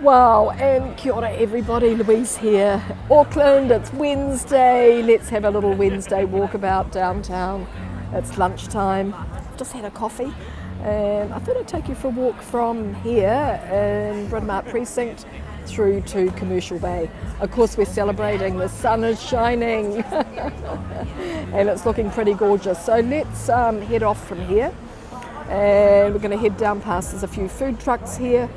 Wow, and kia ora everybody, Louise here. Auckland, it's Wednesday. Let's have a little Wednesday walkabout downtown. It's lunchtime. Just had a coffee and I thought I'd take you for a walk from here in Britomart Precinct through to Commercial Bay. Of course we're celebrating, the sun is shining and it's looking pretty gorgeous. So let's head off from here and we're going to head down past, there's a few food trucks here.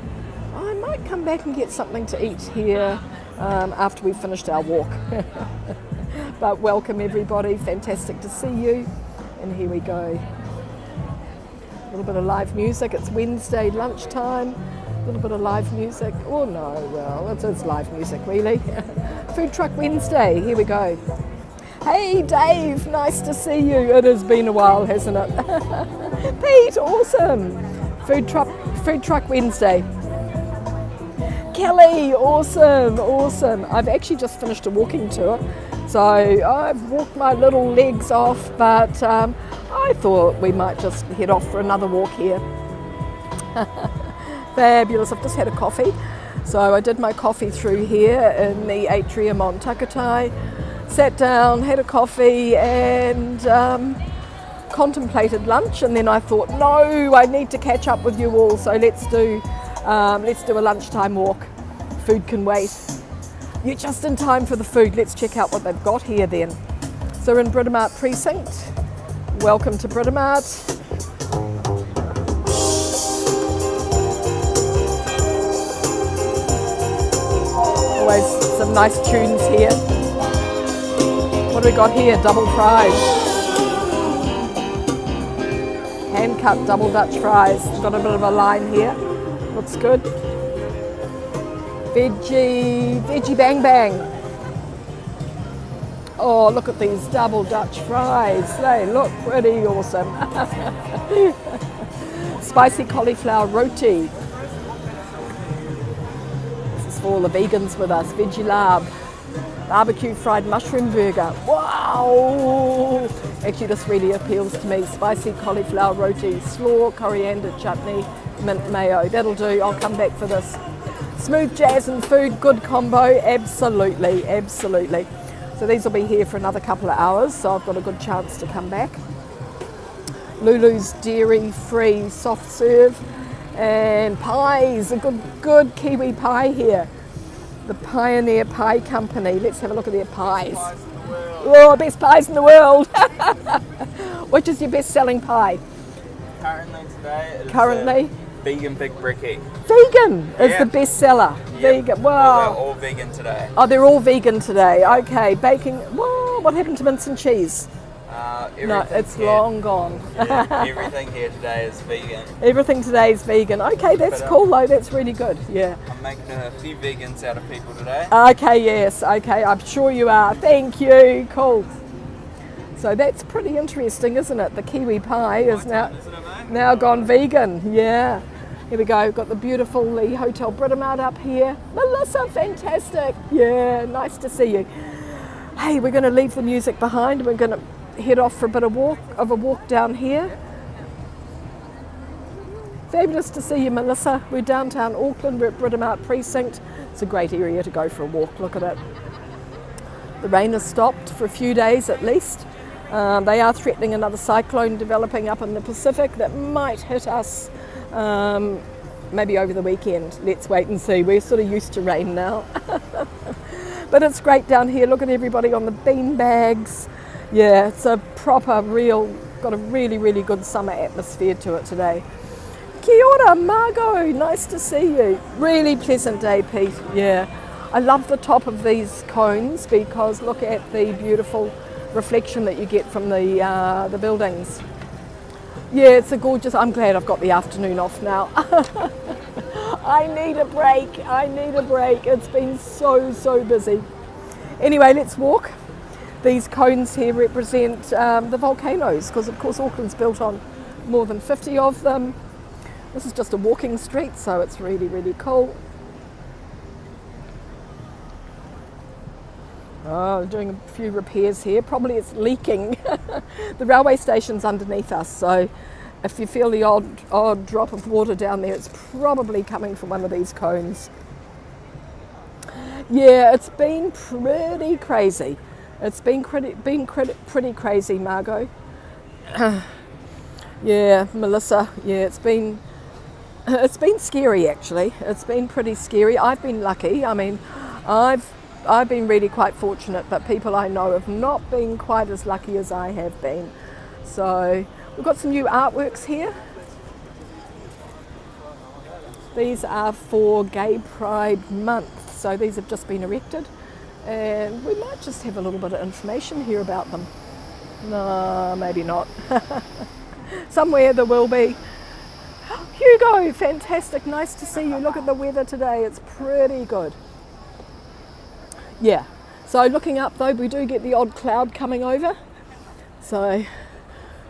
I might come back and get something to eat here after we've finished our walk. But welcome everybody, fantastic to see you. And here we go. A little bit of live music, it's Wednesday lunchtime. A little bit of live music. Oh no, well, it's live music really. Food Truck Wednesday, here we go. Hey Dave, nice to see you. It has been a while, hasn't it? Pete, awesome. Food Truck Wednesday. Kelly, awesome. I've actually just finished a walking tour, so I've walked my little legs off, but I thought we might just head off for another walk here. Fabulous, I've just had a coffee. So I did my coffee through here in the atrium on Takutai, sat down, had a coffee and contemplated lunch, and then I thought, no, I need to catch up with you all, so let's do a lunchtime walk. Food can wait. You're just in time for the food. Let's check out what they've got here then. So we're in Britomart Precinct. Welcome to Britomart. Always some nice tunes here. What do we got here? Double fries. Hand cut double Dutch fries. Got a bit of a line here. Looks good. Veggie bang bang. Oh, look at these double Dutch fries. They look pretty awesome. Spicy cauliflower roti. This is for all the vegans with us. Veggie lab. Barbecue fried mushroom burger. Wow! Actually, this really appeals to me. Spicy cauliflower roti, slaw, coriander chutney, mint mayo. That'll do. I'll come back for this. Smooth jazz and food, good combo. Absolutely. So these will be here for another couple of hours, so I've got a good chance to come back. Lulu's dairy-free soft serve and pies. A good Kiwi pie here. The Pioneer Pie Company. Let's have a look at their pies. Oh, best pies in the world. Which is your best-selling pie? Currently today is Currently? Vegan Big Bricky. Vegan is the best seller. Yep. Vegan. Wow. Well, they're all vegan today. Oh, they're all vegan today. Okay, baking. Whoa, what happened to mince and cheese? No, it's long gone. Yeah, everything here today is vegan. Everything today is vegan. Okay, that's cool though. That's really good. Yeah. I'm making a few vegans out of people today. Okay, yes. Okay, I'm sure you are. Thank you. Cool. So that's pretty interesting, isn't it? The Kiwi pie is now gone vegan. Yeah. Here we go. We've got the beautiful Hotel Britomart up here. Melissa, fantastic. Yeah, nice to see you. Hey, we're going to leave the music behind. We're going to head off for a bit of a walk down here. Fabulous to see you, Melissa. We're downtown Auckland. We're at Britomart Precinct. It's a great area to go for a walk. Look at it. The rain has stopped for a few days at least. They are threatening another cyclone developing up in the Pacific that might hit us maybe over the weekend. Let's wait and see. We're sort of used to rain now. But it's great down here. Look at everybody on the bean bags. Yeah, it's a got a really good summer atmosphere to it today. Kia ora, Margot, nice to see you. Really pleasant day, Pete. Yeah, I love the top of these cones because look at the beautiful reflection that you get from the buildings. Yeah, it's a gorgeous. I'm glad I've got the afternoon off now. I need a break. It's been so busy. Anyway, let's walk. These cones here represent the volcanoes because of course Auckland's built on more than 50 of them. This is just a walking street, so it's really cool. Oh, doing a few repairs here. Probably it's leaking. The railway station's underneath us, so if you feel the odd drop of water down there, it's probably coming from one of these cones. Yeah, it's been pretty crazy. It's been pretty crazy, Margot. Yeah, Melissa. Yeah, it's been scary actually. It's been pretty scary. I've been lucky. I mean, I've been really quite fortunate, but people I know have not been quite as lucky as I have been. So we've got some new artworks here. These are for Gay Pride Month, so these have just been erected, and we might just have a little bit of information here about them. No, maybe not. Somewhere there will be. Hugo, fantastic, nice to see you. Look at the weather today, it's pretty good. Yeah, so looking up though, we do get the odd cloud coming over. So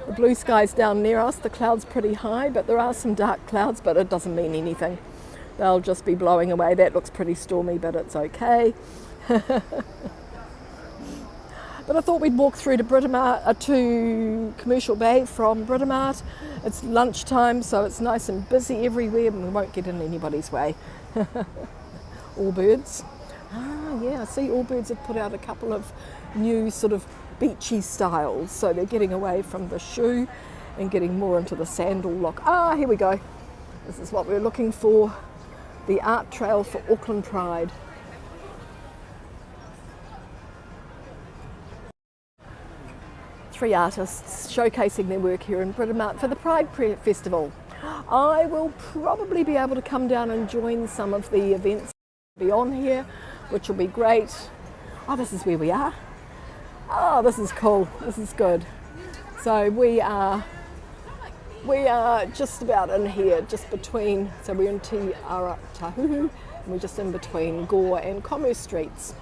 the blue sky's down near us, the cloud's pretty high, but there are some dark clouds, but it doesn't mean anything. They'll just be blowing away. That looks pretty stormy, but it's okay. But I thought we'd walk through to Britomart, to Commercial Bay from Britomart. It's lunchtime, so it's nice and busy everywhere, and we won't get in anybody's way. Allbirds. Ah, yeah, I see Allbirds have put out a couple of new sort of beachy styles, so they're getting away from the shoe and getting more into the sandal look. Ah, here we go. This is what we're looking for. The art trail for Auckland Pride. Three artists showcasing their work here in Britomart for the Pride Festival. I will probably be able to come down and join some of the events be on here, which will be great. Oh, this is where we are. Oh, this is cool. This is good. So we are just about in here, just between, so we're in Te Ara Tahuhu, and we're just in between Gore and Commerce Streets.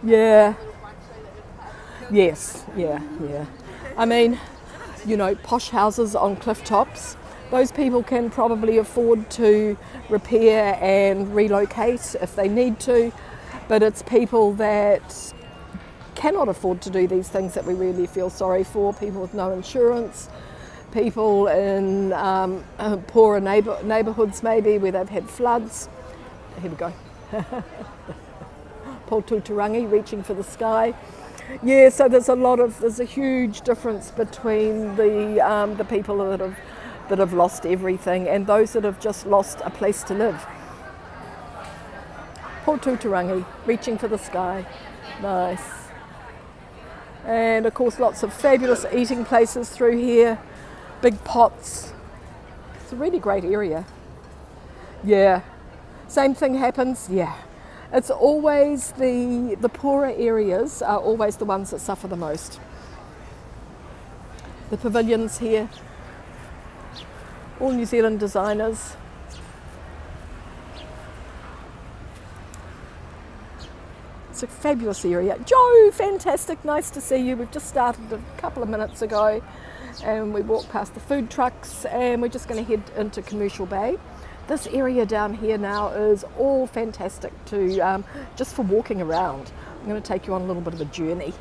Yeah. Yes, yeah. I mean, you know, posh houses on cliff tops, those people can probably afford to repair and relocate if they need to, but it's people that cannot afford to do these things that we really feel sorry for. People with no insurance, people in poorer neighbourhoods maybe where they've had floods. Here we go. Tarangi, reaching for the sky. Yeah, so there's a huge difference between the people that have lost everything and those that have just lost a place to live. Tarangi, reaching for the sky. Nice. And of course lots of fabulous eating places through here, big pots. It's a really great area. Yeah, same thing happens, yeah. It's always the poorer areas are always the ones that suffer the most. The pavilions here, all New Zealand designers. It's a fabulous area. Joe, fantastic, nice to see you. We've just started a couple of minutes ago and we walked past the food trucks and we're just going to head into Commercial Bay. This area down here now is all fantastic to just for walking around. I'm going to take you on a little bit of a journey.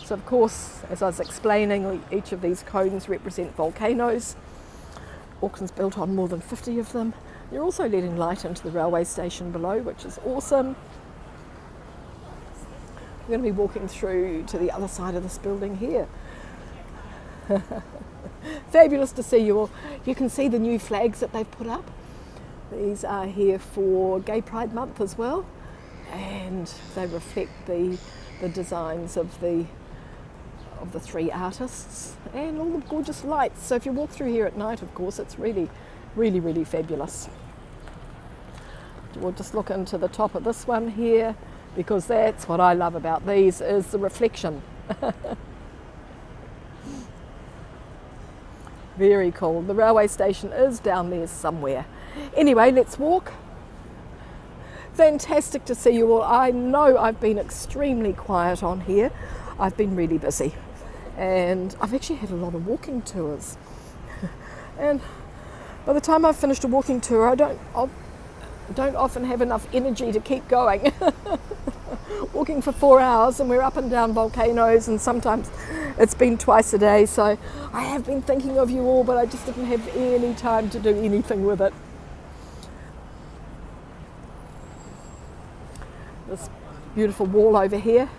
So of course, as I was explaining, each of these cones represent volcanoes. Auckland's built on more than 50 of them. They're also letting light into the railway station below, which is awesome. We're going to be walking through to the other side of this building here. Fabulous to see you all. You can see the new flags that they've put up. These are here for Gay Pride Month as well, and they reflect the designs of the three artists and all the gorgeous lights. So if you walk through here at night, of course, it's really, really, really fabulous. We'll just look into the top of this one here, because that's what I love about these, is the reflection. Very cool. The railway station is down there somewhere. Anyway, let's walk. Fantastic to see you all. I know I've been extremely quiet on here. I've been really busy. And I've actually had a lot of walking tours. And by the time I've finished a walking tour, I don't often have enough energy to keep going. walking for 4 hours, and we're up and down Volcanoes, and sometimes it's been twice a day. So I have been thinking of you all, but I just didn't have any time to do anything with it. This beautiful wall over here.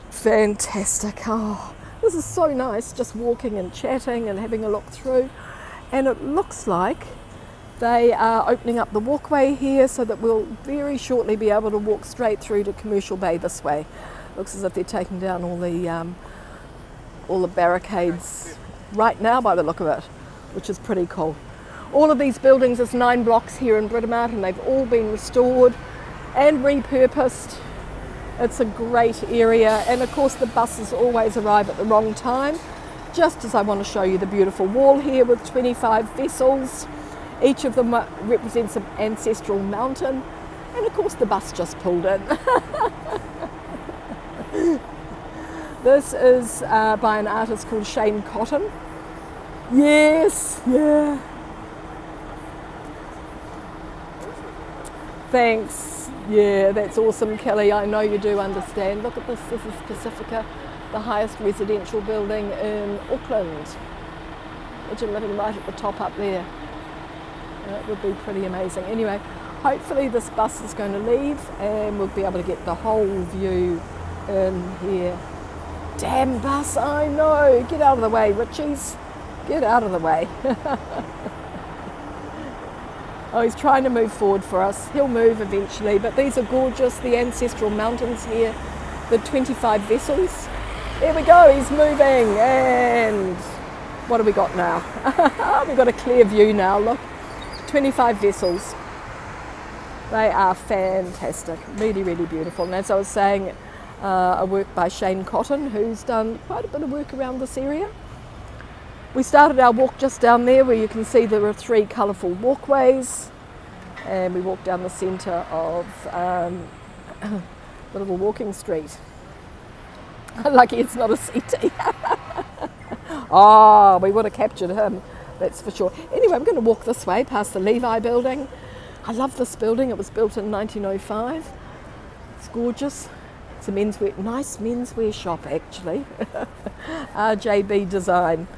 Fantastic. Oh, this is so nice, just walking and chatting and having a look through. And it looks like they are opening up the walkway here so that we'll very shortly be able to walk straight through to Commercial Bay this way. Looks as if they're taking down all the barricades right now by the look of it, which is pretty cool. All of these buildings, there's 9 blocks here in Britomart, and they've all been restored and repurposed. It's a great area, and of course the buses always arrive at the wrong time, just as I want to show you the beautiful wall here with 25 vessels. Each of them represents an ancestral mountain, and of course the bus just pulled in. This is by an artist called Shane Cotton. Yes, yeah. Thanks. Yeah, that's awesome, Kelly. I know you do understand. Look at this. This is Pacifica, the highest residential building in Auckland. Imagine living right at the top up there. It would be pretty amazing. Anyway, hopefully this bus is going to leave and we'll be able to get the whole view in here. Damn bus, I know. Get out of the way, Richies. Get out of the way. Oh, he's trying to move forward for us. He'll move eventually, but these are gorgeous, the ancestral mountains here, the 25 vessels. There we go, he's moving, and what have we got now? We've got a clear view now, look. 25 vessels. They are fantastic, really, really beautiful. And as I was saying, a work by Shane Cotton, who's done quite a bit of work around this area. We started our walk just down there where you can see there are 3 colourful walkways, and we walked down the centre of the little walking street. Lucky it's not a CT. Oh, we would have captured him, that's for sure. Anyway, we're going to walk this way past the Levi building. I love this building, it was built in 1905. It's gorgeous. It's a menswear, nice menswear shop actually. RJB design.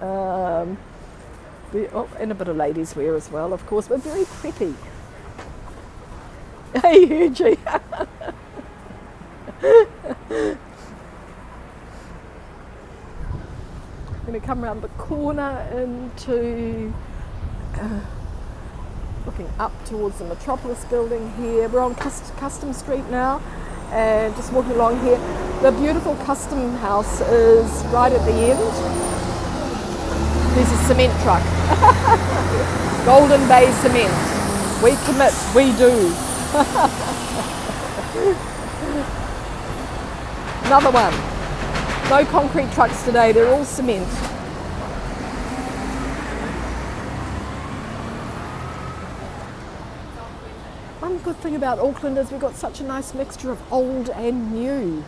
And a bit of ladies wear as well, of course, but very preppy. Hey, Hughie. I'm going to come around the corner into looking up towards the Metropolis building here. We're on Custom Street now, and just walking along here. The beautiful Custom House is right at the end. There's a cement truck. Golden Bay Cement. We commit, we do. Another one. No concrete trucks today, they're all cement. One good thing about Auckland is we've got such a nice mixture of old and new.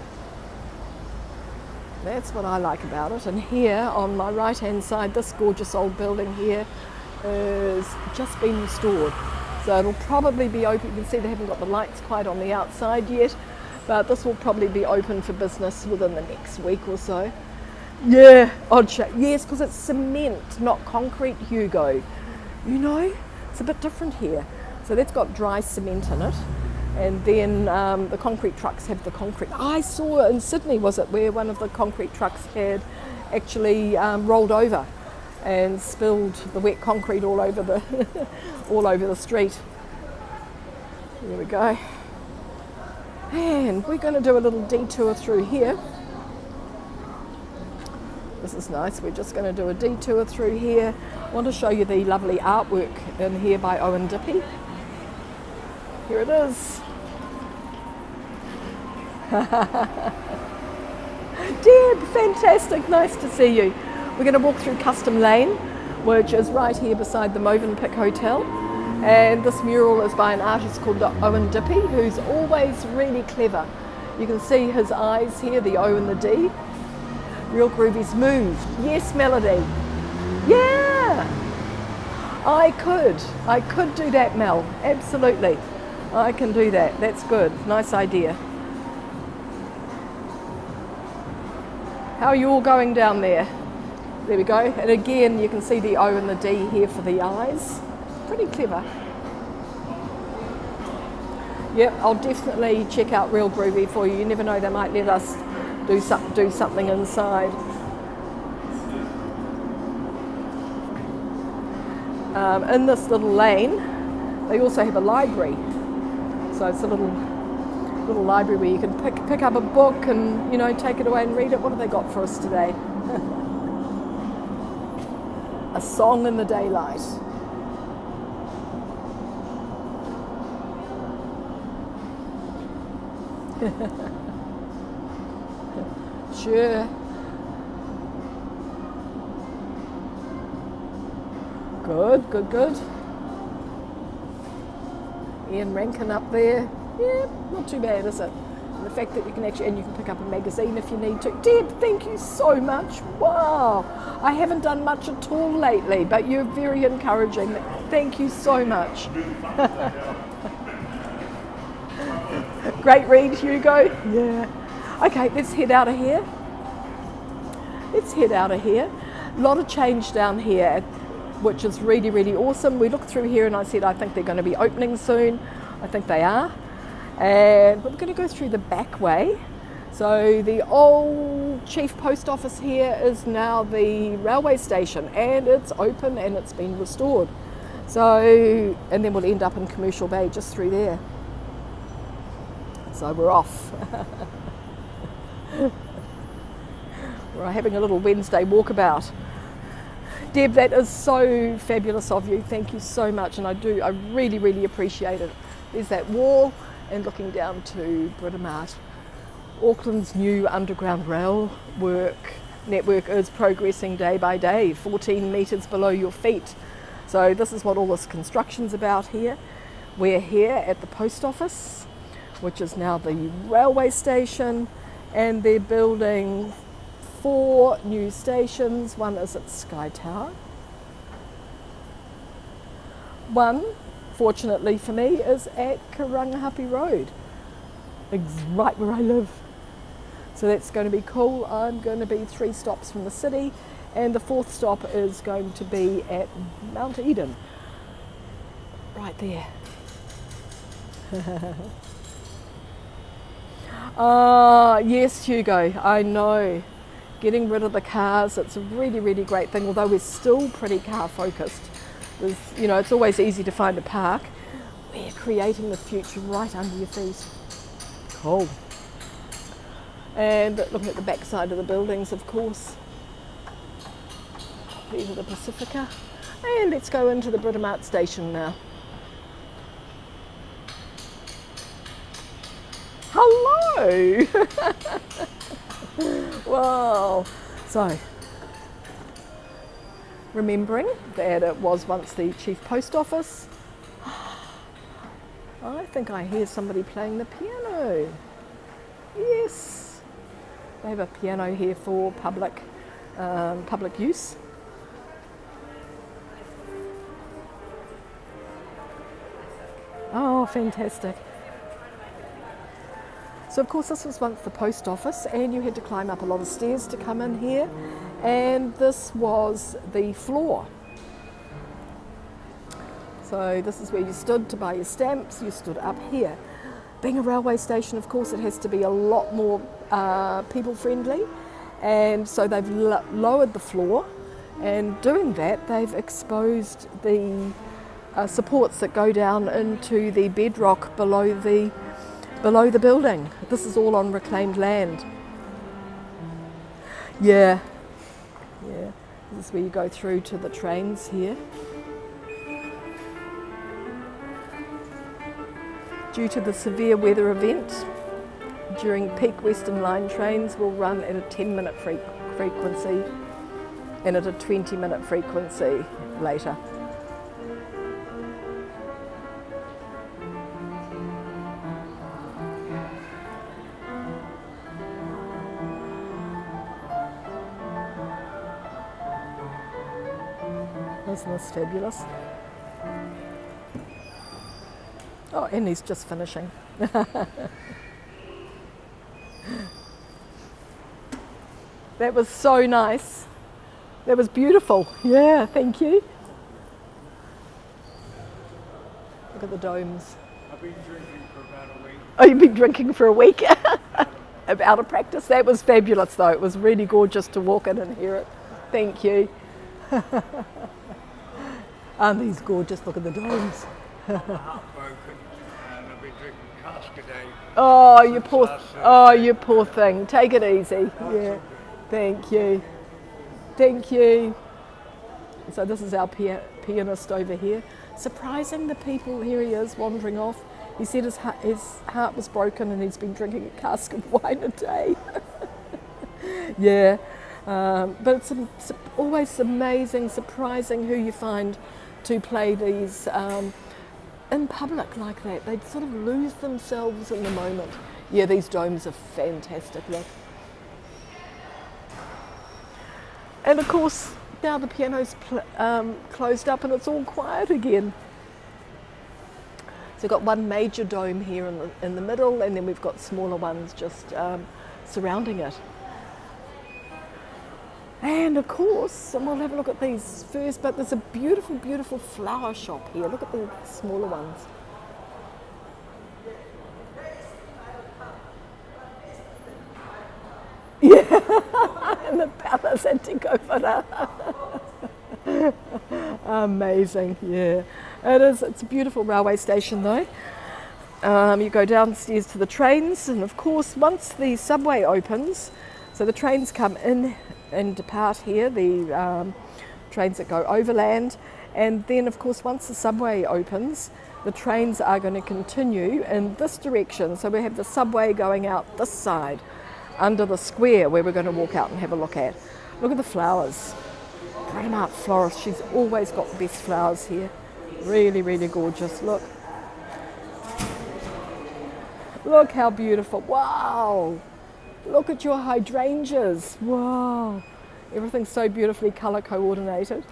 That's what I like about it. And here on my right hand side, this gorgeous old building here is just been restored. So it'll probably be open. You can see they haven't got the lights quite on the outside yet, but this will probably be open for business within the next week or so. Yeah, odd shape. Yes, because it's cement, not concrete, Hugo. You know, it's a bit different here. So that's got dry cement in it. And then the concrete trucks have the concrete. I saw in Sydney, was it, where one of the concrete trucks had actually rolled over and spilled the wet concrete all over the all over the street. There we go. And we're going to do a little detour through here. This is nice. We're just going to do a detour through here. I want to show you the lovely artwork in here by Owen Dippy. Here it is. Deb, fantastic, nice to see you. We're going to walk through Custom Lane, which is right here beside the Movenpick Hotel. And this mural is by an artist called Owen Dippy, who's always really clever. You can see his eyes here, the O and the D. Real groovy, smooth. Yes, Melody. Yeah. I could do that, Mel, absolutely. I can do that. That's good. Nice idea. How are you all going down there? There we go. And again, you can see the O and the D here for the eyes. Pretty clever. Yep, I'll definitely check out Real Groovy for you. You never know, they might let us do something inside. In this little lane, they also have a library. So it's a little library where you can pick up a book and, you know, take it away and read it. What have they got for us today? A Song in the Daylight. Sure. Good, good, good. Ian Rankin up there. Yeah, not too bad, is it? And the fact that you can actually, and you can pick up a magazine if you need to. Deb, thank you so much. Wow. I haven't done much at all lately, but you're very encouraging. Thank you so much. Great read, Hugo. Yeah. Okay, let's head out of here. A lot of change down here, which is really, really awesome. We looked through here and I said, I think they're going to be opening soon. I think they are. And we're going to go through the back way. So the old chief post office here is now the railway station, and it's open and it's been restored. So, and then we'll end up in Commercial Bay just through there. So we're off. We're having a little Wednesday walkabout. Deb, that is so fabulous of you. Thank you so much, and I really, really appreciate it. There's that wall, and looking down to Britomart. Auckland's new underground rail network is progressing day by day, 14 metres below your feet. So this is what all this construction's about here. We're here at the post office, which is now the railway station, and they're building 4 new stations. One is at Sky Tower. One, fortunately for me, is at Karangahape Road, right where I live. So that's going to be cool. I'm going to be 3 stops from the city, and the 4th stop is going to be at Mount Eden, right there. Yes, Hugo, I know. Getting rid of the cars, it's a really, really great thing, although we're still pretty car focused. You know, it's always easy to find a park. We're creating the future right under your feet. Cool. And looking at the back side of the buildings, of course. These are the Pacifica. And let's go into the Britomart Station now. Hello! Wow. So, remembering that it was once the chief post office, I think I hear somebody playing the piano. Yes. They have a piano here for public use. Oh, fantastic. So of course this was once the post office, and you had to climb up a lot of stairs to come in here, and this was the floor. So this is where you stood to buy your stamps. You stood up here. Being a railway station, of course, it has to be a lot more people friendly, and so they've lowered the floor, and doing that they've exposed the supports that go down into the bedrock below the building. This is all on reclaimed land. Yeah. This is where you go through to the trains here. Due to the severe weather event, during peak Western Line trains will run at a 10-minute frequency and at a 20-minute frequency later. Isn't this fabulous? Oh, and he's just finishing. That was so nice. That was beautiful. Yeah, thank you. Look at the domes. I've been drinking for about a week. Oh, you've been drinking for a week? Out of practice. That was fabulous though. It was really gorgeous to walk in and hear it. Thank you. Aren't these gorgeous? Look at the domes. Heartbroken, and I've been drinking cask a day. Oh, you poor thing. Take it easy. Yeah. Thank you. Thank you. So this is our pianist over here. Surprising the people. Here he is wandering off. He said his heart was broken and he's been drinking a cask of wine a day. Yeah. But it's always amazing, surprising who you find to play these in public like that. They sort of lose themselves in the moment. Yeah, these domes are fantastic, look. And of course, now the piano's closed up and it's all quiet again. So we've got one major dome here in the middle, and then we've got smaller ones just surrounding it. And of course, and we'll have a look at these first, but there's a beautiful, beautiful flower shop here. Look at the smaller ones. Yeah, and the Palace Antiquara. Amazing, yeah. It is, it's a beautiful railway station though. You go downstairs to the trains, and of course once the subway opens, so the trains come in and depart here, the trains that go overland, and then of course once the subway opens, the trains are going to continue in this direction. So we have the subway going out this side, under the square where we're going to walk out and have a look at. Look at the flowers. Britomart florist, she's always got the best flowers here. Really, really gorgeous, look. Look how beautiful, wow. Look at your hydrangeas, wow. Everything's so beautifully colour coordinated.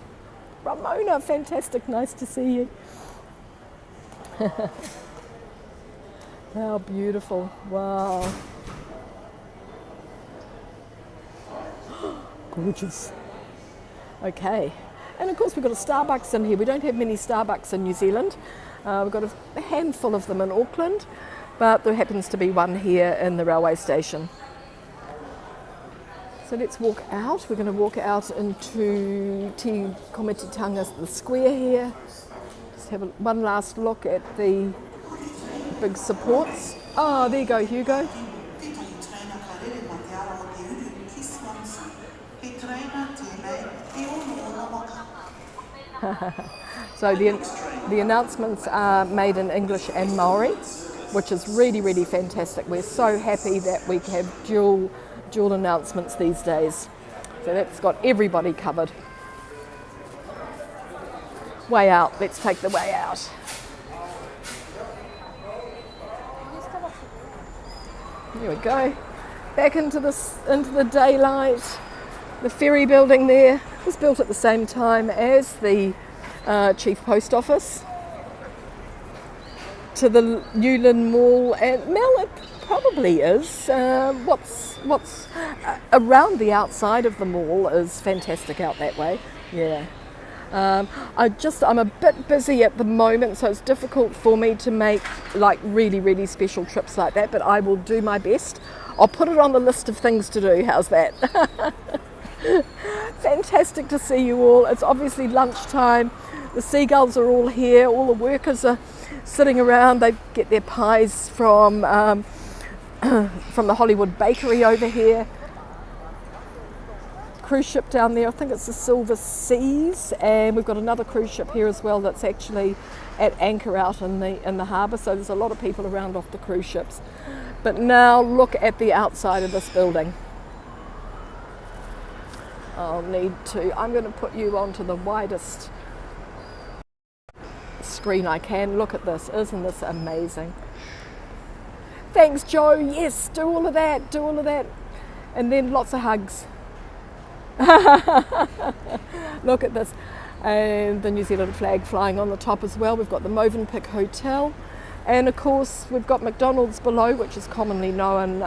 Ramona, fantastic, nice to see you. How beautiful, wow. Gorgeous. Okay, and of course we've got a Starbucks in here. We don't have many Starbucks in New Zealand. We've got a handful of them in Auckland, but there happens to be one here in the railway station. So let's walk out. We're going to walk out into Komititanga Square here. Just have one last look at the big supports. Oh, there you go, Hugo. So the announcements are made in English and Maori, which is really, really fantastic. We're so happy that we have dual announcements these days. So that's got everybody covered. Way out, let's take the way out. Here we go. Back into the daylight. The ferry building there was built at the same time as the Chief Post Office. To the Newland Mall, and Mel, it probably is. What's around the outside of the mall is fantastic out that way. Yeah. I'm a bit busy at the moment, so it's difficult for me to make like really, really special trips like that, but I will do my best. I'll put it on the list of things to do. How's that? Fantastic to see you all. It's obviously lunchtime. The seagulls are all here. All the workers are sitting around. They get their pies from the Hollywood Bakery over here. Cruise ship down there, I think it's the Silver Seas, and we've got another cruise ship here as well that's actually at anchor out in the harbour, so there's a lot of people around off the cruise ships. But now look at the outside of this building. I'm going to put you onto the widest screen I can. Look at this, isn't this amazing? Thanks, Joe. Yes, do all of that, and then lots of hugs. Look at this, and the New Zealand flag flying on the top as well. We've got the Movenpick Hotel. And of course we've got McDonald's below, which is commonly known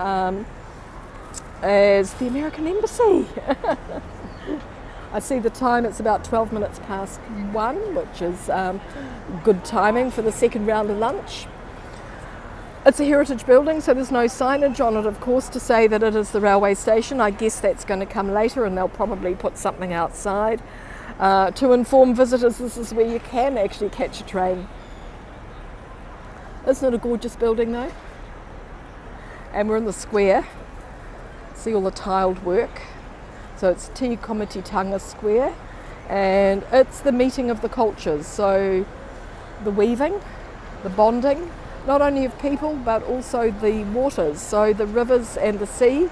as the American Embassy. I see the time, it's about 12 minutes past 1, which is good timing for the second round of lunch. It's a heritage building, so there's no signage on it, of course, to say that it is the railway station. I guess that's going to come later, and they'll probably put something outside to inform visitors this is where you can actually catch a train. Isn't it a gorgeous building though? And we're in the square. See all the tiled work. So it's Komititanga Square, and it's the meeting of the cultures. So the weaving, the bonding, not only of people but also the waters. So the rivers and the sea.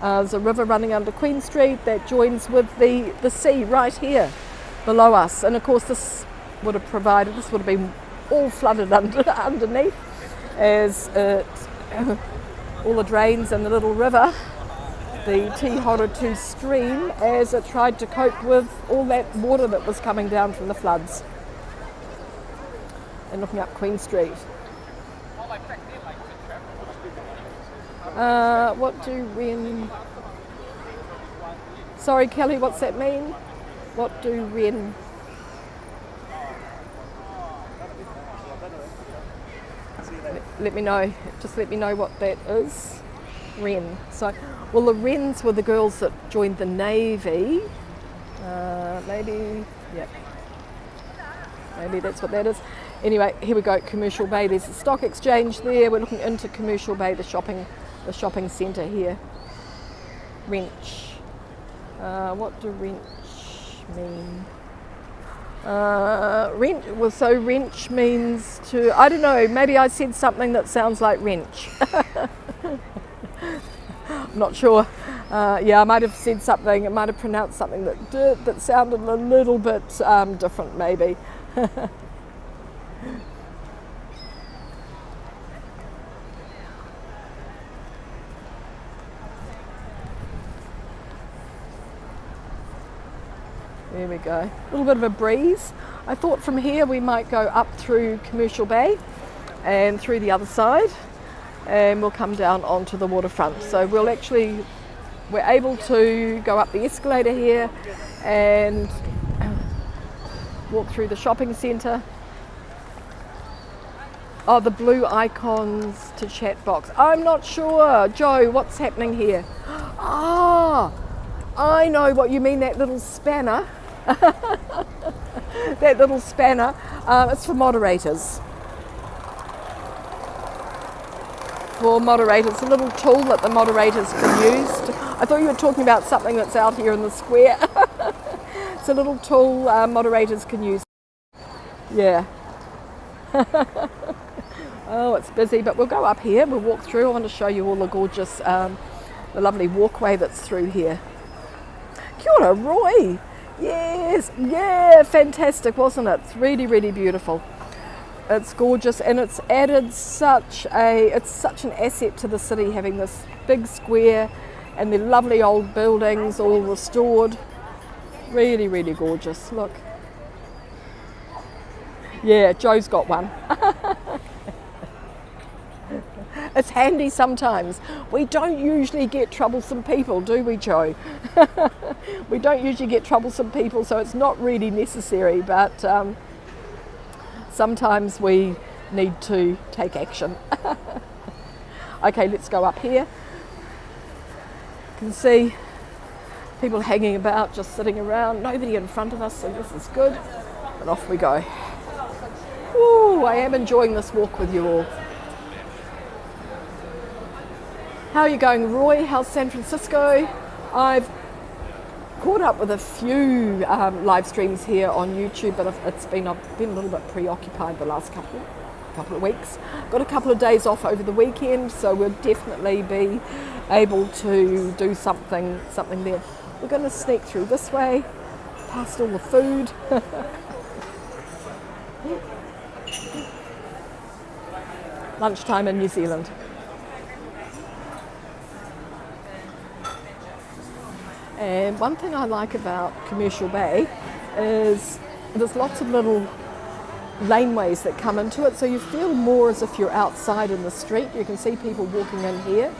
There's a river running under Queen Street that joins with the sea right here below us. And of course this would have been all flooded underneath as all the drains and the little river, the Te Horotu stream, as it tried to cope with all that water that was coming down from the floods. And looking up Queen Street. What do ren... Sorry Kelly, what's that mean? What do ren... Let me know, just let me know what that is. Wren. So, well, the Wrens were the girls that joined the Navy. Maybe that's what that is. Anyway, here we go, Commercial Bay. There's the stock exchange there. We're looking into Commercial Bay, the shopping centre here. Wrench. What do wrench mean? Wrench means to, I don't know, maybe I said something that sounds like wrench. I'm not sure. I might have said something, I might have pronounced something that sounded a little bit different maybe. There we go. A little bit of a breeze. I thought from here we might go up through Commercial Bay and through the other side, and we'll come down onto the waterfront. So we're able to go up the escalator here and walk through the shopping centre. Oh, the blue icons to chat box. I'm not sure, Joe, what's happening here? Ah, I know what you mean, that little spanner. That little spanner, it's for moderators. A little tool that the moderators can use. I thought you were talking about something that's out here in the square. It's a little tool moderators can use. Yeah. Oh, it's busy, but we'll go up here, we'll walk through. I want to show you all the gorgeous, the lovely walkway that's through here. Kia ora, Roy. Yes, yeah, fantastic, wasn't it? It's really, really beautiful. It's gorgeous, and it's added such an asset to the city, having this big square and the lovely old buildings all restored. Really, really gorgeous. Look. Yeah, Joe's got one. It's handy sometimes. We don't usually get troublesome people, do we, Joe? We don't usually get troublesome people, so it's not really necessary, but sometimes we need to take action. Okay, let's go up here. You can see people hanging about, just sitting around, nobody in front of us, so this is good. And off we go. Ooh, I am enjoying this walk with you all. How are you going, Roy? How's San Francisco? I've caught up with a few live streams here on YouTube, but I've been a little bit preoccupied the last couple of weeks. Got a couple of days off over the weekend, so we'll definitely be able to do something there. We're going to sneak through this way, past all the food. Lunchtime in New Zealand. And one thing I like about Commercial Bay is there's lots of little laneways that come into it, so you feel more as if you're outside in the street. You can see people walking in here.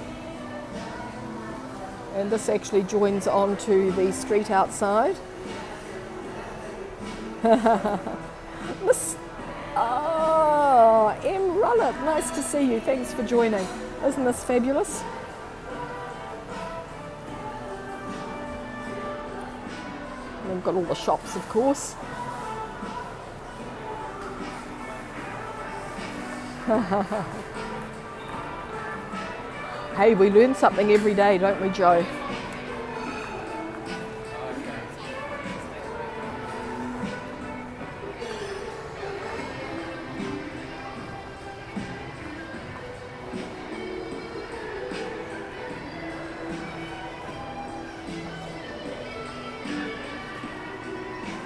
And this actually joins on to the street outside. Miss, oh, M. Rullett, nice to see you. Thanks for joining. Isn't this fabulous? And we've got all the shops, of course. Hey, we learn something every day, don't we, Joe?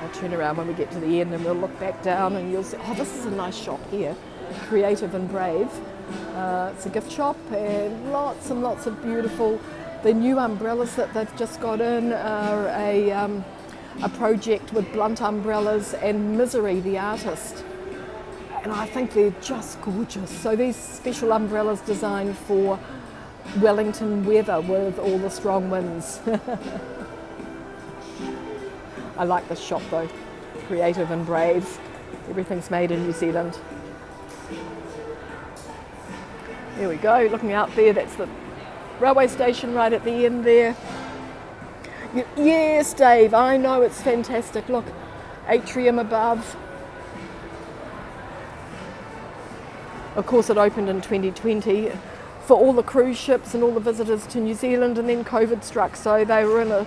I'll turn around when we get to the end and we'll look back down and you'll see, oh, this is a nice shop here, Creative and Brave. It's a gift shop and lots of beautiful, the new umbrellas that they've just got in are a project with Blunt Umbrellas and Misery, the artist. And I think they're just gorgeous. So these special umbrellas designed for Wellington weather with all the strong winds. I like this shop though, Creative and Brave. Everything's made in New Zealand. There we go, looking out there, that's the railway station right at the end there. Yes, Dave, I know, it's fantastic. Look, atrium above. Of course, it opened in 2020 for all the cruise ships and all the visitors to New Zealand, and then COVID struck, so they were in a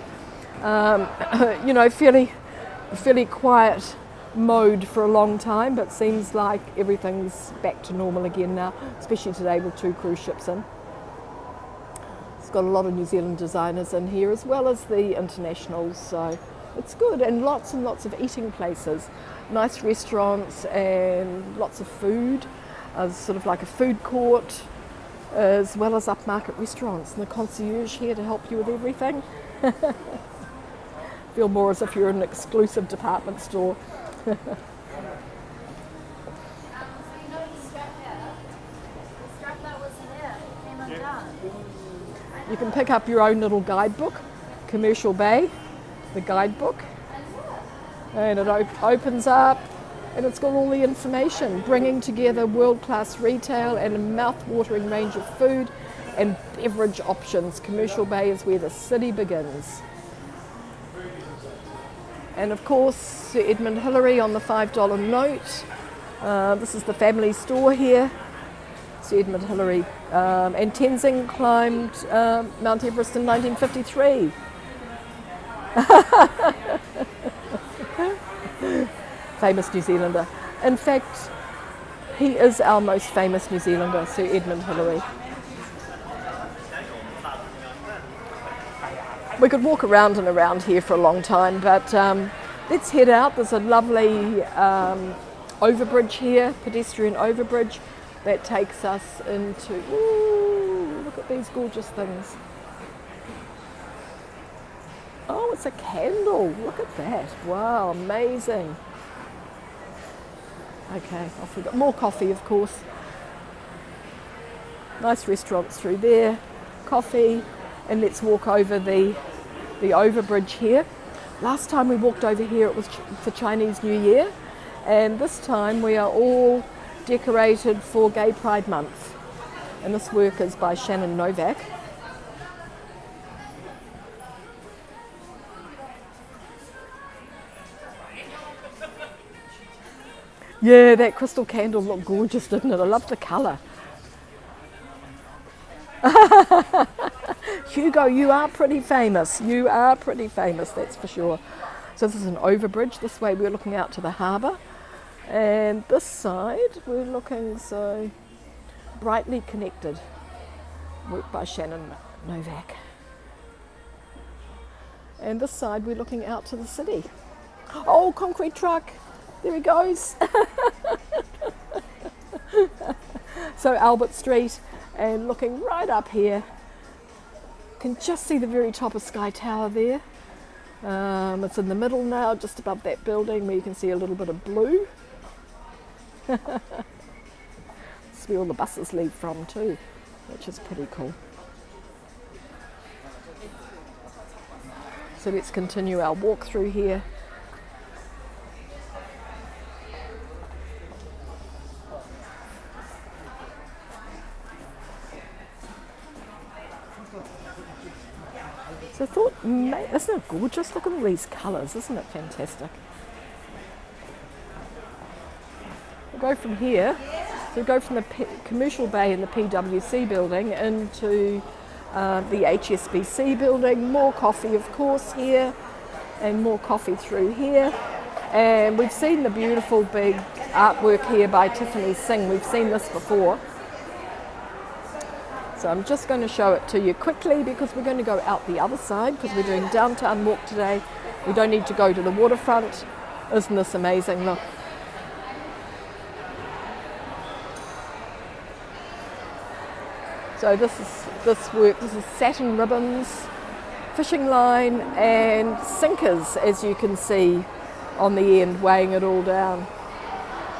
fairly quiet mode for a long time, but seems like everything's back to normal again now, especially today with 2 cruise ships in. It's got a lot of New Zealand designers in here as well as the internationals, so it's good, and lots of eating places, nice restaurants and lots of food, sort of like a food court as well as upmarket restaurants, and the concierge here to help you with everything. Feel more as if you're in an exclusive department store. So you know the strap here? The strap that was here came undone. You can pick up your own little guidebook, Commercial Bay, the guidebook, and it opens up and it's got all the information, bringing together world-class retail and a mouth-watering range of food and beverage options. Commercial Bay is where the city begins. And of course, Sir Edmund Hillary on the $5 note. This is the family store here. Sir Edmund Hillary. And Tenzing climbed Mount Everest in 1953. Famous New Zealander. In fact, he is our most famous New Zealander, Sir Edmund Hillary. We could walk around and around here for a long time, but let's head out. There's a lovely overbridge here, pedestrian overbridge, that takes us into, ooh, look at these gorgeous things. Oh, it's a candle, look at that. Wow, amazing. Okay, off we go. More coffee, of course. Nice restaurants through there, coffee, and let's walk over the overbridge here. Last time we walked over here it was for Chinese New Year, and this time we are all decorated for Gay Pride Month, and this work is by Shannon Novak. Yeah, that crystal candle looked gorgeous, didn't it? I love the colour. Hugo, you are pretty famous. You are pretty famous, that's for sure. So this is an overbridge. This way we're looking out to the harbour. And this side we're looking so brightly connected. Work by Shannon Novak. And this side we're looking out to the city. Oh, concrete truck. There he goes. So Albert Street, and looking right up here, can just see the very top of Sky Tower there. It's in the middle now, just above that building where you can see a little bit of blue. It's where all the buses leave from too, which is pretty cool. So let's continue our walk through here. So I thought, isn't it gorgeous? Look at all these colours, isn't it fantastic? We'll go from here, so we'll go from the commercial bay in the PwC building into the HSBC building. More coffee, of course, here, and more coffee through here. And we've seen the beautiful big artwork here by Tiffany Singh. We've seen this before. So I'm just going to show it to you quickly because we're going to go out the other side because we're doing downtown walk today. We don't need to go to the waterfront. Isn't this amazing? Look. So this is satin ribbons, fishing line and sinkers, as you can see on the end, weighing it all down.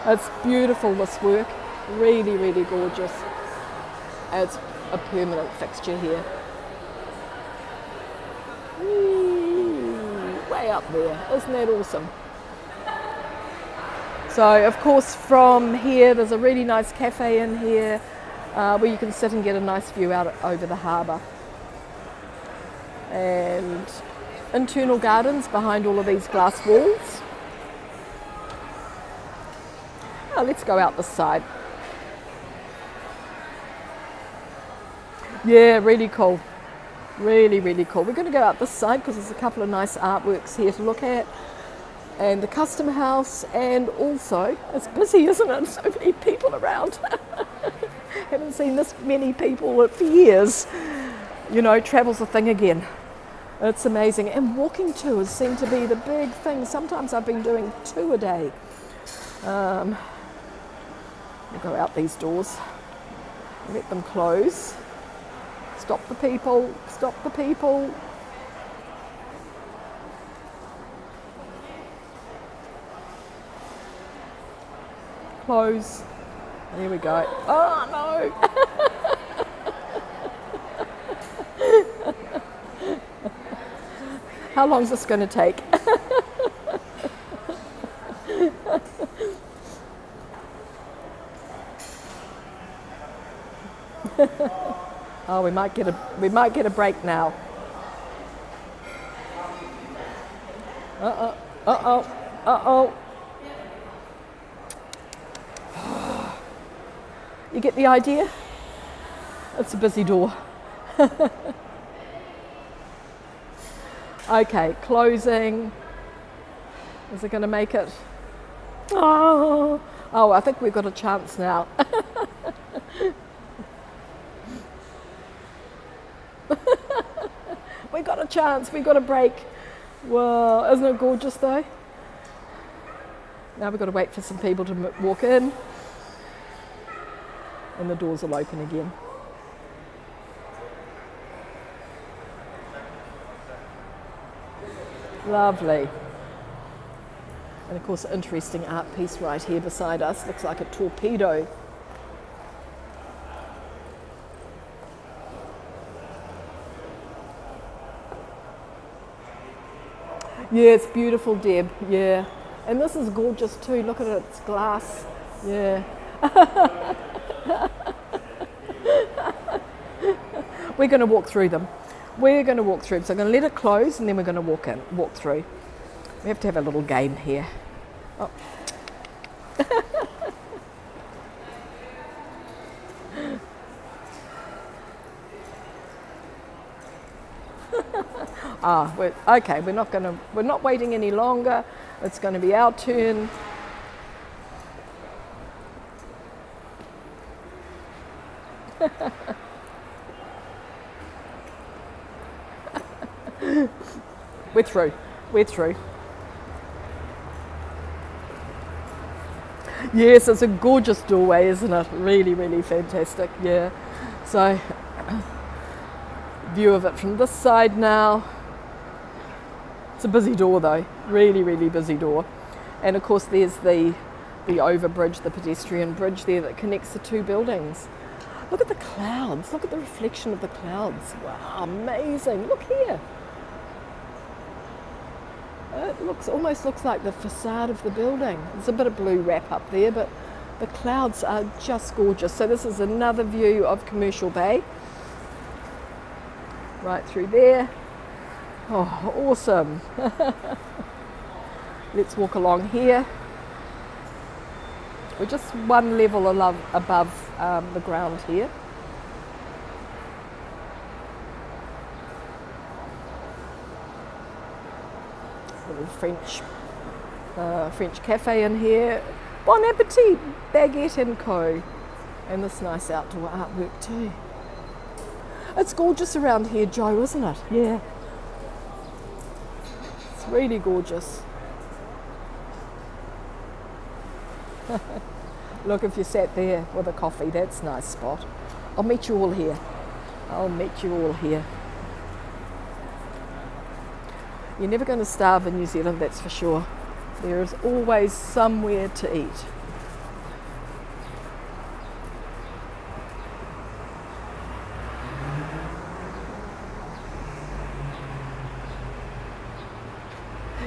It's beautiful, this work, really, really gorgeous. It's a permanent fixture here. Way up there, isn't that awesome? So of course from here there's a really nice cafe in here where you can sit and get a nice view out over the harbour. And internal gardens behind all of these glass walls. Oh, let's go out this side. Yeah, really cool. Really, really cool. We're going to go out this side because there's a couple of nice artworks here to look at. And the custom house, and also, it's busy, isn't it? So many people around. Haven't seen this many people for years. You know, travel's a thing again. It's amazing. And walking tours seem to be the big thing. Sometimes I've been doing 2 a day. We'll go out these doors. Let them close. Stop the people, stop the people. Close. There we go. Oh no! How long is this going to take? Oh, we might get a break now. Uh-oh. You get the idea? It's a busy door. Okay, closing. Is it going to make it? Oh, I think we've got a chance now. We got a chance, we got a break. Well, isn't it gorgeous though? Now we've got to wait for some people to walk in and the doors will open again. Lovely. And of course, interesting art piece right here beside us. Looks like a torpedo. Yeah, it's beautiful, Deb. Yeah. And this is gorgeous too. Look at it, it's glass. Yeah. We're going to walk through them. We're going to walk through them. So I'm going to let it close and then we're going to walk through. We have to have a little game here. Oh. Okay, we're not waiting any longer. It's going to be our turn. We're through. Yes, it's a gorgeous doorway, isn't it? Really, really fantastic, yeah. So, view of it from this side now. It's a busy door though, really, really busy door. And of course there's the the overbridge, the pedestrian bridge there that connects the two buildings. Look at the clouds. Look at the reflection of the clouds. Wow, amazing. Look here. It almost looks like the facade of the building. There's a bit of blue wrap up there, but the clouds are just gorgeous. So this is another view of Commercial Bay. Right through there. Oh, awesome. Let's walk along here. We're just one level above the ground here. Little French cafe in here. Bon appetit, Baguette and Co. And this nice outdoor artwork too. It's gorgeous around here, Joe, isn't it? Yeah. It's really gorgeous. Look, if you sat there with a coffee, that's a nice spot. I'll meet you all here. I'll meet you all here. You're never going to starve in New Zealand, that's for sure. There is always somewhere to eat.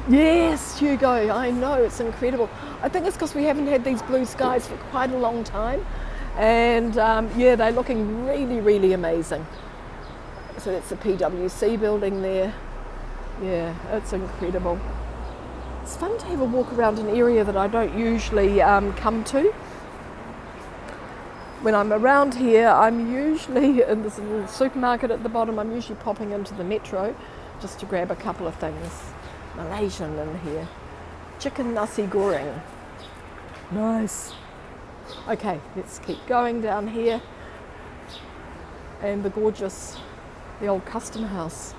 Yes, Hugo, I know, it's incredible. I think it's because we haven't had these blue skies for quite a long time. And yeah, they're looking really, really amazing. So that's the PwC building there. Yeah, it's incredible. It's fun to have a walk around an area that I don't usually come to. When I'm around here, I'm usually in this little supermarket at the bottom. I'm usually popping into the metro just to grab a couple of things. Malaysian in here. Chicken nasi goreng. Nice. Okay, let's keep going down here. And the old custom house.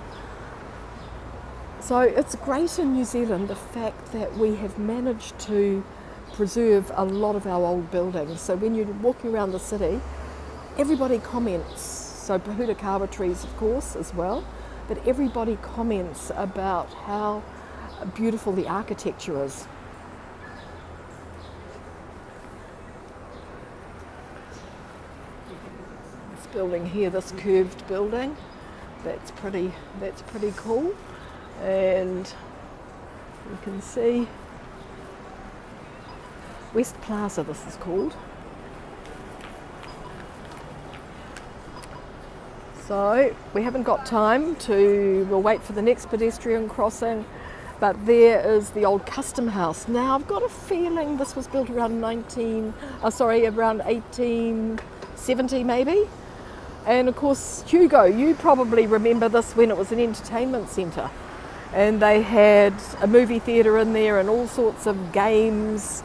So it's great in New Zealand, the fact that we have managed to preserve a lot of our old buildings. So when you're walking around the city, everybody comments. So Pahutakawa trees, of course, as well. But everybody comments about how beautiful the architecture is. This building here, this curved building, that's pretty cool. And you can see West Plaza, this is called. So we haven't got time we'll wait for the next pedestrian crossing, but there is the old custom house. Now I've got a feeling this was built around around 1870 maybe. And of course, Hugo, you probably remember this when it was an entertainment centre. And they had a movie theatre in there and all sorts of games,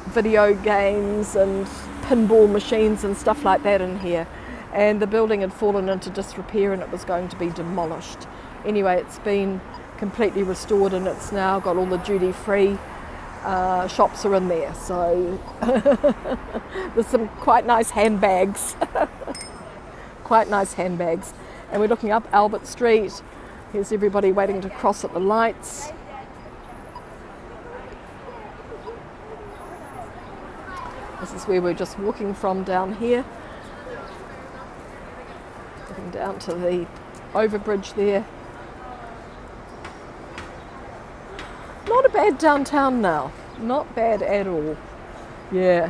video games and pinball machines and stuff like that in here. And the building had fallen into disrepair and it was going to be demolished. Anyway, it's been completely restored and it's now got all the duty-free shops are in there. So there's some quite nice handbags. Quite nice handbags. And we're looking up Albert Street. Here's everybody waiting to cross at the lights. This is where we're just walking from down here. Looking down to the overbridge there. Not a bad downtown now. Not bad at all. Yeah.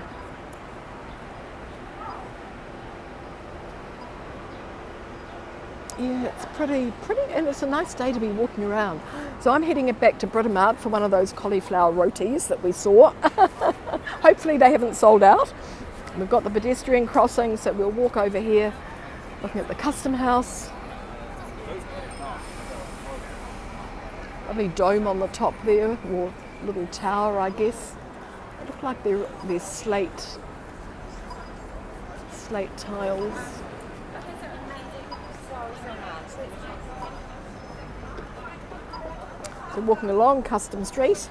Yeah, it's pretty, and it's a nice day to be walking around. So I'm heading it back to Britomart for one of those cauliflower rotis that we saw. Hopefully they haven't sold out. We've got the pedestrian crossing, so we'll walk over here, looking at the custom house. Lovely dome on the top there, or little tower, I guess. They look like they're slate tiles. So walking along Custom Street,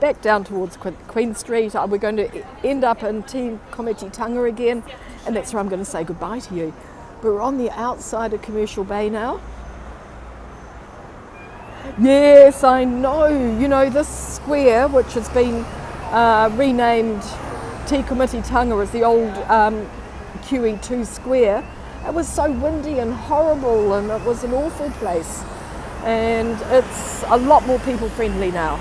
back down towards Queen Street. We're going to end up in Komititanga again, and that's where I'm going to say goodbye to you. We're on the outside of Commercial Bay now. Yes, I know. You know, this square, which has been renamed Komititanga as the old QE2 Square. It was so windy and horrible, and it was an awful place. And it's a lot more people friendly now.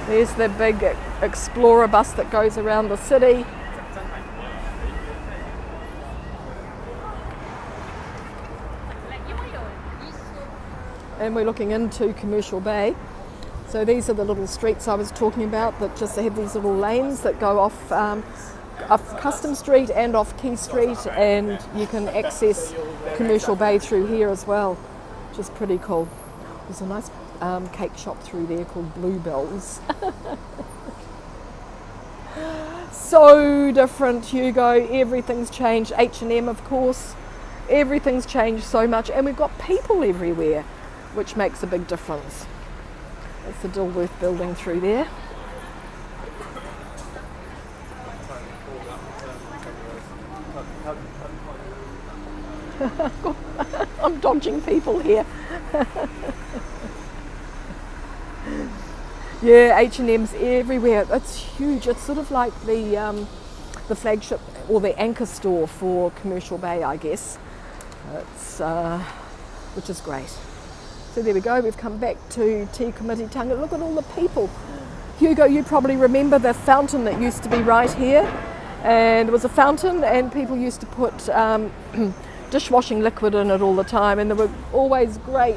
There's the big Explorer bus that goes around the city. And we're looking into Commercial Bay. So these are the little streets I was talking about that just have these little lanes that go off Custom Street and off Key Street, and you can access Commercial Bay through here as well, which is pretty cool. There's a nice cake shop through there called Bluebells. So different, Hugo. Everything's changed. H&M, of course. Everything's changed so much, and we've got people everywhere, which makes a big difference. That's the Dilworth building through there. I'm dodging people here. Yeah, H&M's everywhere. It's huge. It's sort of like the flagship or the anchor store for Commercial Bay, I guess. It's which is great. So there we go. We've come back to Te Komititanga. Look at all the people. Hugo, you probably remember the fountain that used to be right here, and it was a fountain, and people used to put dishwashing liquid in it all the time, and there were always great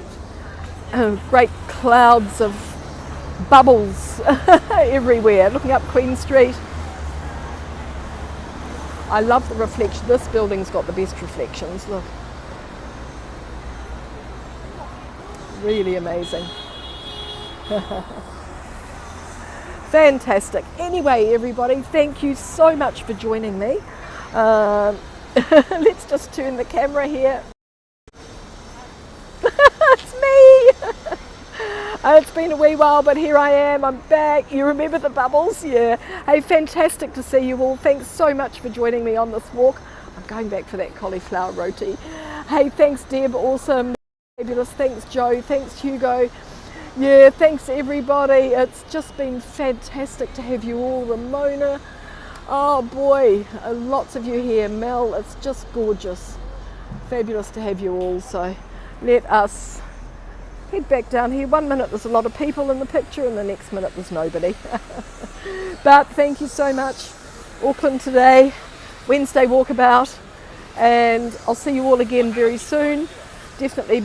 clouds of bubbles everywhere. Looking up Queen Street, I love the reflection. This building's got the best reflections. Look, really amazing. Fantastic. Anyway, everybody, thank you so much for joining me. Let's just turn the camera here. It's me. It's been a wee while, but here I am. I'm back. You remember the bubbles? Yeah. Hey, fantastic to see you all. Thanks so much for joining me on this walk. I'm going back for that cauliflower roti. Hey, thanks Deb. Awesome. Fabulous. Thanks Joe. Thanks Hugo. Yeah, thanks everybody. It's just been fantastic to have you all. Ramona. Oh boy, lots of you here. Mel, it's just gorgeous. Fabulous to have you all. So let us head back down here. 1 minute there's a lot of people in the picture, and the next minute there's nobody. But thank you so much. Auckland today, Wednesday Walkabout, and I'll see you all again very soon. Definitely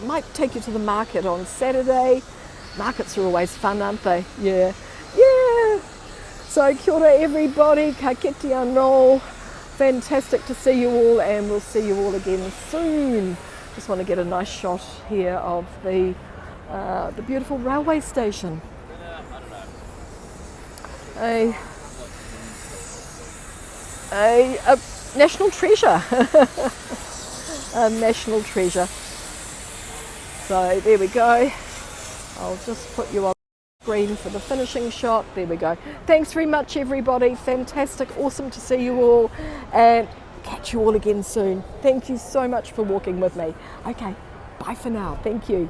might take you to the market on Saturday. Markets are always fun, aren't they? Yeah. So kia ora everybody, ka kite anō. Fantastic to see you all, and we'll see you all again soon. Just want to get a nice shot here of the beautiful railway station. A national treasure. A national treasure. So there we go. I'll just put you on screen for the finishing shot. There we go. Thanks very much everybody. Fantastic. Awesome to see you all, and catch you all again soon. Thank you so much for walking with me. Okay, bye for now. Thank you.